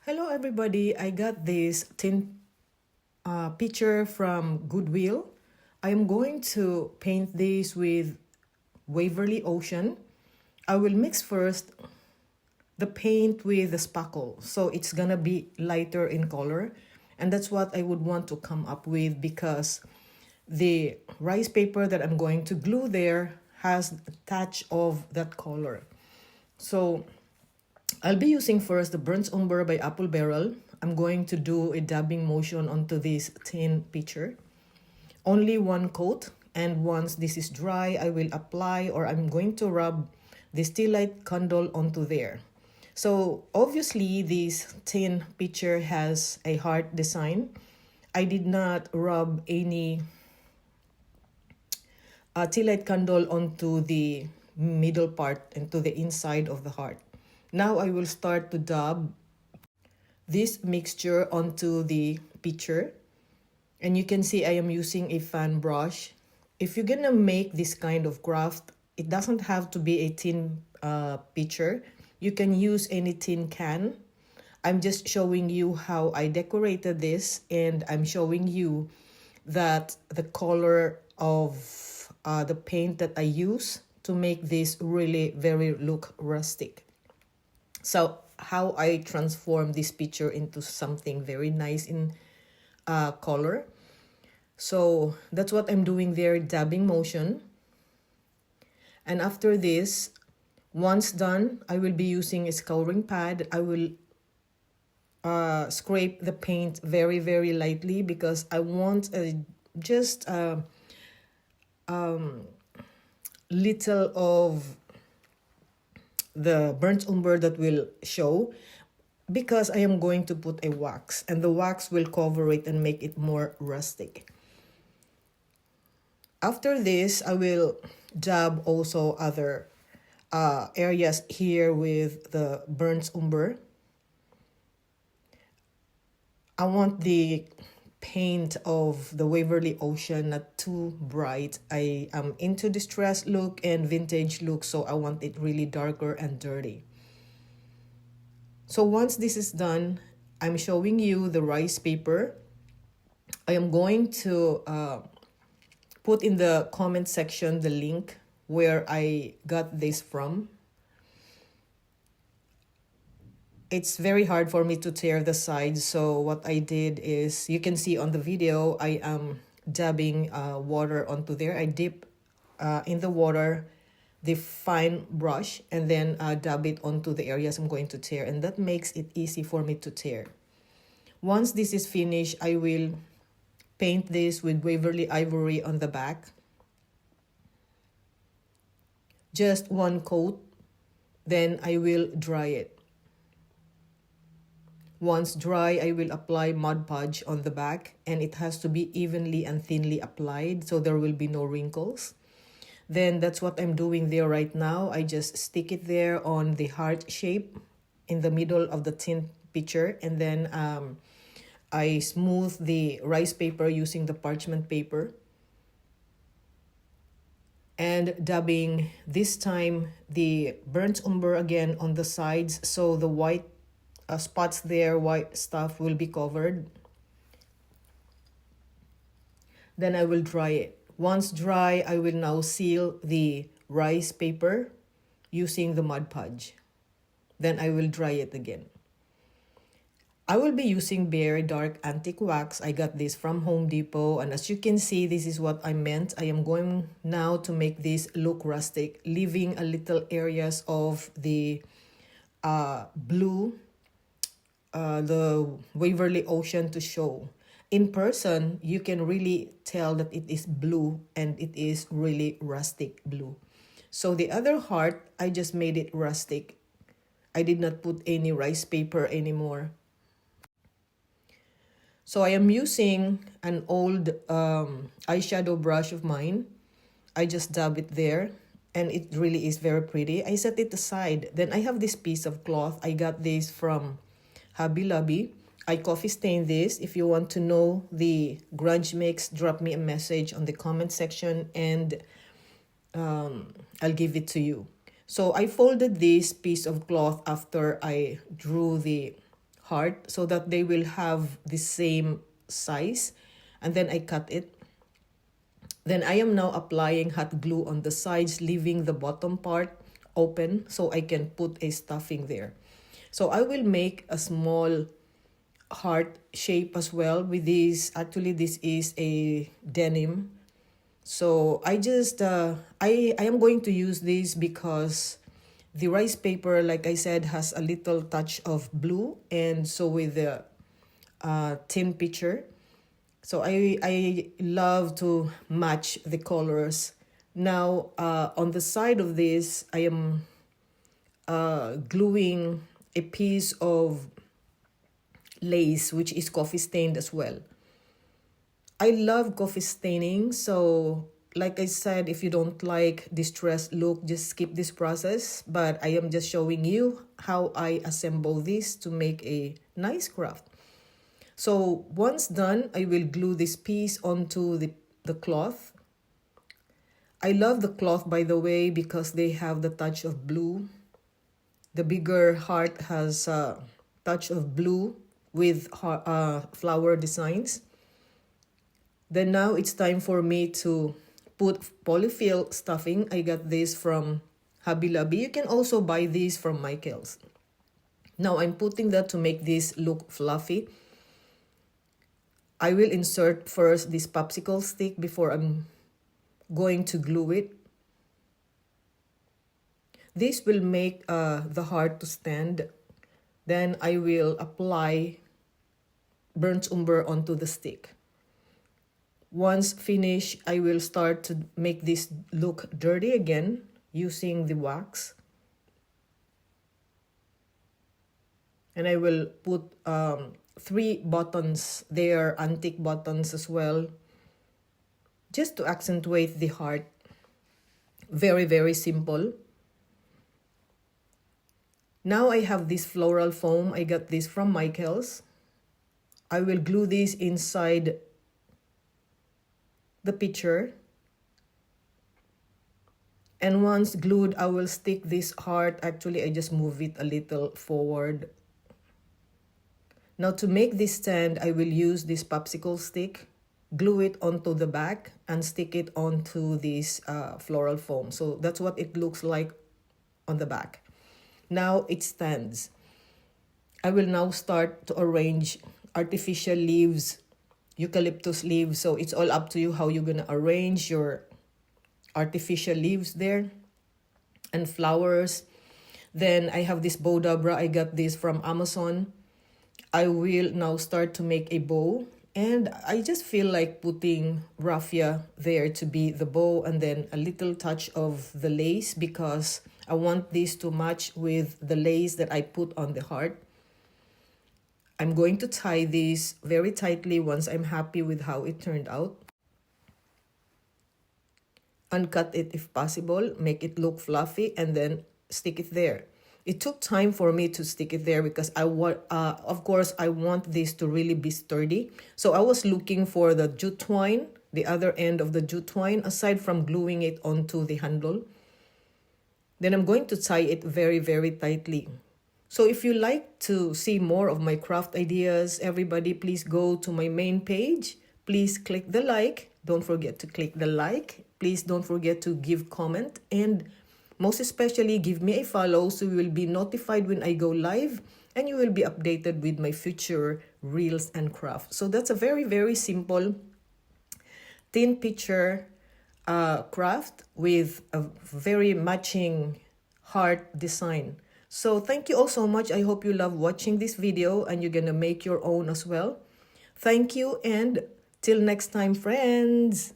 Hello everybody, I got this tin picture from Goodwill. I am going to paint this with Waverly Ocean. I will mix first the paint with the spackle, so it's gonna be lighter in color, and that's what I would want to come up with because the rice paper that I'm going to glue there has a touch of that color. So I'll be using first the Burnt Umber by Apple Barrel. I'm going to do a dabbing motion onto this tin pitcher. Only one coat, and once this is dry, I will apply, or I'm going to rub the still light candle onto there. So obviously this tin pitcher has a heart design. I did not rub any tea light candle onto the middle part and to the inside of the heart. Now I will start to dab this mixture onto the pitcher, and you can see I am using a fan brush. If you're gonna make this kind of craft, it doesn't have to be a tin pitcher. You can use any tin can. I'm just showing you how I decorated this, and I'm showing you that the color of the paint that I use to make this really very look rustic. So how I transform this picture into something very nice in color. So that's what I'm doing there, dabbing motion. And after this, once done, I will be using a scouring pad. I will scrape the paint very, very lightly because I want just a little of the burnt umber that will show, because I am going to put a wax, and the wax will cover it and make it more rustic. After this, I will dab also other areas here with the burnt umber. I want the paint of the Waverly Ocean not too bright. I am into distressed look and vintage look, so I want it really darker and dirty. So once this is done, I'm showing you the rice paper. I am going to put in the comment section the link where I got this from. It's very hard for me to tear the sides, so what I did is, you can see on the video, I am dabbing water onto there. I dip in the water the fine brush and then dab it onto the areas I'm going to tear, and that makes it easy for me to tear. Once this is finished, I will paint this with Waverly Ivory on the back. Just one coat, then I will dry it. Once dry, I will apply Mod Podge on the back, and it has to be evenly and thinly applied so there will be no wrinkles. Then that's what I'm doing there right now. I just stick it there on the heart shape in the middle of the tin pitcher, and then I smooth the rice paper using the parchment paper, and dabbing this time the burnt umber again on the sides, so the white spots there, white stuff will be covered. Then I will dry it. Once dry, I will now seal the rice paper using the Mod Podge. Then I will dry it again. I will be using Bare Dark Antique Wax. I got this from Home Depot, and as you can see, this is what I meant. I am going now to make this look rustic, leaving a little areas of the blue, the Waverly Ocean to show. In person, you can really tell that it is blue, and it is really rustic blue. So the other heart, I just made it rustic. I did not put any rice paper anymore. So I am using an old eyeshadow brush of mine. I just dab it there, and it really is very pretty. I set it aside. Then I have this piece of cloth. I got this from Hobby Lobby. I coffee stain this. If you want to know the grunge mix, drop me a message on the comment section, and I'll give it to you. So I folded this piece of cloth after I drew the heart so that they will have the same size. And then I cut it. Then I am now applying hot glue on the sides, leaving the bottom part open so I can put a stuffing there. So I will make a small heart shape as well with this. Actually, this is a denim. So I just, I am going to use this because the rice paper, like I said, has a little touch of blue. And so with the tin pitcher, so I love to match the colors. Now, on the side of this, I am gluing a piece of lace, which is coffee stained as well. I love coffee staining, so like I said, if you don't like distressed look, just skip this process. But I am just showing you how I assemble this to make a nice craft. So once done, I will glue this piece onto the cloth. I love the cloth, by the way, because they have the touch of blue. The bigger heart has a touch of blue with flower designs. Then now it's time for me to put polyfill stuffing. I got this from Hobby Lobby. You can also buy these from Michael's. Now I'm putting that to make this look fluffy. I will insert first this popsicle stick before I'm going to glue it. This will make the heart to stand. Then I will apply burnt umber onto the stick. Once finished, I will start to make this look dirty again using the wax. And I will put 3 buttons there, antique buttons as well, just to accentuate the heart. Very, very simple. Now I have this floral foam. I got this from Michael's. I will glue this inside the picture. And once glued, I will stick this heart. Actually, I just move it a little forward. Now to make this stand, I will use this popsicle stick, glue it onto the back, and stick it onto this floral foam. So that's what it looks like on the back. Now it stands. I will now start to arrange artificial leaves, eucalyptus leaves. So it's all up to you how you're gonna arrange your artificial leaves there and flowers. Then I have this bow dabra. I got this from Amazon. I will now start to make a bow, and I just feel like putting raffia there to be the bow, and then a little touch of the lace because I want this to match with the lace that I put on the heart. I'm going to tie this very tightly once I'm happy with how it turned out. Uncut it if possible, make it look fluffy, and then stick it there. It took time for me to stick it there because of course, I want this to really be sturdy. So I was looking for the jute twine, the other end of the jute twine, aside from gluing it onto the handle. Then I'm going to tie it very, very tightly. So if you like to see more of my craft ideas, everybody, please go to my main page. Please click the like. Don't forget to click the like. Please don't forget to give comment, and most especially give me a follow so you will be notified when I go live, and you will be updated with my future reels and crafts. So that's a very, very simple tin pitcher craft with a very matching heart design. So thank you all so much. I hope you love watching this video and you're gonna make your own as well. Thank you, and till next time, friends.